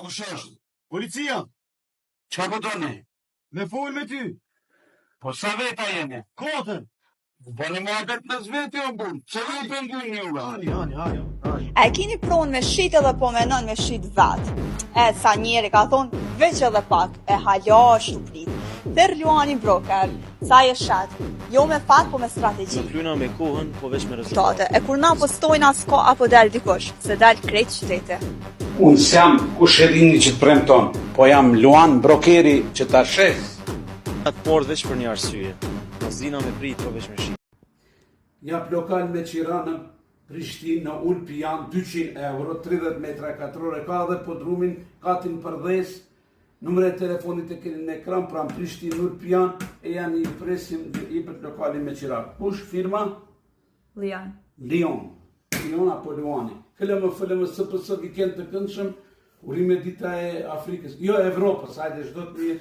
kush është? Policia, Qa po doni? me fol me ty. Po sa veta jeni? Katër. Po në muhabet në zveti o bun, që dhe i pëndu njëve? Ani. E kini pronë me shit edhe po menon me shit vet. E sa njeri ka thonë, veç edhe pak, e hala ashtu prit. Tër Luani broker, sa e shet, jo me fat, po me strategji. Nuk lyna me kohën, po veç me rezultate. E kur na postojna s'ka apo del dikush, se del krejt qyteti. Unë s'jam kushërini që të premton, po jam Luan brokeri që ta shes. Atë por veç për një arsye. Mos zina me prit, po veç me shit. Jap lokal me Qiranën, Prishtinë, në Ulpi janë 200 euro, 30 metra katrore, ka dhe podrumin, katin përdhes, numre e telefonit e keni në ekran, pra në Prishtinë, Ulpi janë, e janë i presim dhe i për lokalin me Qiranë. Kush firma? Lion apo Luani. Këllë më SPS ki kënë të këndshëm, urime dita e Afrikës, jo Evropës, hajde shdo të mirë.